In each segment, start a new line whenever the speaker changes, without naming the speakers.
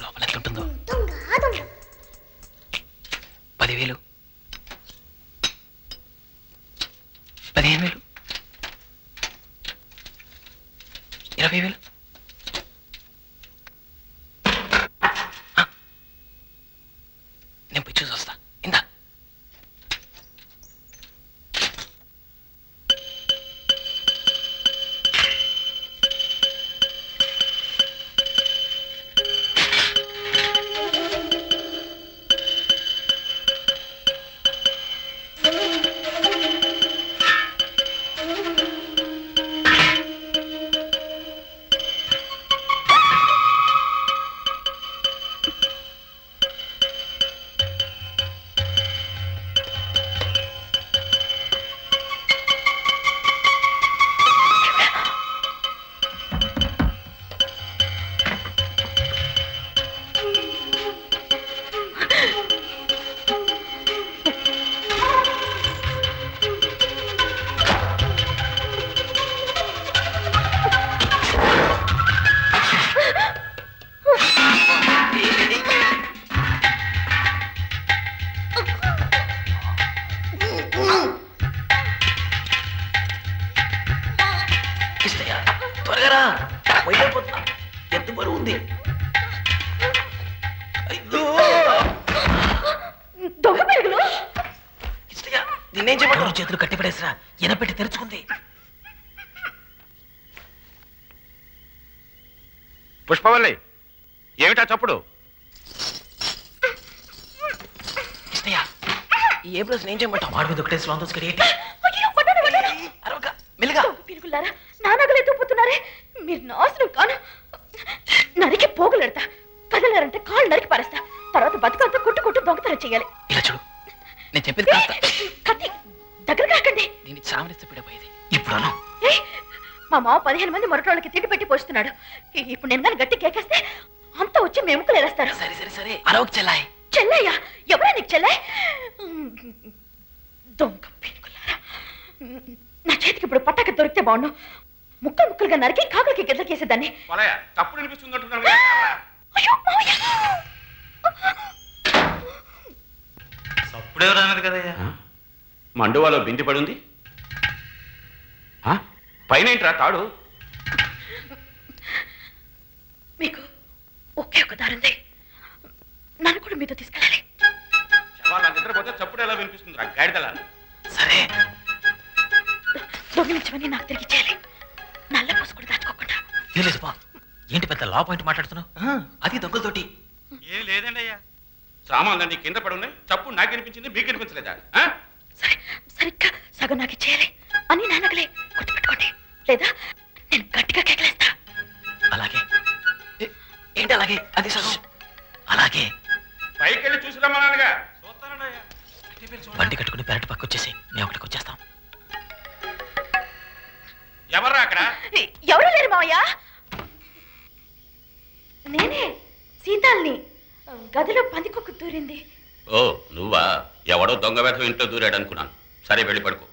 లోపల ఎంత ఉంటుందో? 10,000, 15,000, 20,000. నేను పోయి చూసి వస్తా. ఇందా త్వరగా రా, పోయిపోతున్నా. ఎంత బరువు ఉంది? నిన్నేం చెప్పారు? చేతులు కట్టిపడేసిరా, ఎనపెట్టి తెరుచుకుంది.
పుష్పవల్లి, ఏమిటా చప్పుడు?
ఇష్టయ్యా, ఈ ఏ ప్లస్ నేను చేయమంటావు? వాడి మీద ఒకటే స్లాన్ దోసుకడి. మెల్లిగా
పిరుగులారా, నా నగలు ఎత్తుకుపోతున్నారే. మీరు నాశనం కాను. నరికి పోగులెడతా. కదలారంటే కాళ్ళు నరికి పారేస్తా. తర్వాత బతుకంతా కొట్టు దొంగతనం చెయ్యాలి.
ఇలా చూడు, నేను చెప్పేది కాస్త.
కత్తి దగ్గర కాకండి.
దీన్ని చావనిస్తే పిడపోయేది. ఇప్పుడు
మా మావ 15 మంది మొరటోళ్ళకి తిండి పెట్టి పోస్తున్నాడు. ఇప్పుడు నేను కానీ గట్టి కేకేస్తే అంతా వచ్చి మేము ముక్కలేస్తారు.
సరే సరే సరే, అరవకు చెల్లాయి.
చెల్లయ్యా? ఎవరా నీకు చెల్లాయి? దొంగ పిరుగులారా, నా చేతికి ఇప్పుడు పట్టాక దొరికితే బాగుండు. ముక్కలుగా నరికి కాకులకి గిద్దకేసేదాన్ని.
తప్పుడు అనిపిస్తుంది.
అప్పుడెవరన్నారు కదయ్యా?
మండువాలో బింది పడుంది. పైన ఏంట్రా తాడు?
మీకు ఒకే ఒక దారుంది. నన్ను కూడా మీతో తీసుకెళ్ళాలి.
నిద్రపోతే చప్పుడు ఎలా వినిపిస్తుంది? గాడిదలా.
సరే,
దొంగిలించమని నాకు తిరిగి చేయాలి. నల్ల పూసు కూడా దాచుకోకుండా.
తెలియదు బా, ఏంటి పెద్ద లా పాయింట్ మాట్లాడుతున్నావు? అది దొంగలతోటి.
ఏం లేదండి అయ్యా.
సామాన్లన్నీ కింద పడున్నాయి. చప్పుడు నాకు అనిపించింది, మీకు అనిపించలేదా?
సరే, సరిగ్గా సగం నాకు చేయాలి అని నా నగలే గుర్తుపెట్టుకోండి. లేదా నేను గట్టిగా కేకలేస్తా.
అలాగే. ఏంటి అలాగే? అది సగం. అలాగే
పైకి వెళ్ళి చూసి రమ్మన్నానుగా.
బండి కట్టుకుని పెరటి పక్క వచ్చేసి మేము అక్కడికి వచ్చేస్తాం.
ఎవర్రా అక్కడ?
ఎవరు లేరు మావయ్య. నేనే సీతాల్ని. గదిలో పందికొక్కు దూరింది.
ఓ నువ్వా? ఎవడో దొంగ వేధం ఇంట్లో దూరాడు అనుకున్నాను. సరే వెళ్ళి పడుకో.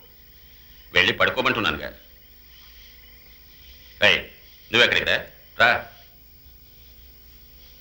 వెళ్ళి పడుకోమంటున్నానుగా. నువ్వెక్కడికి రా.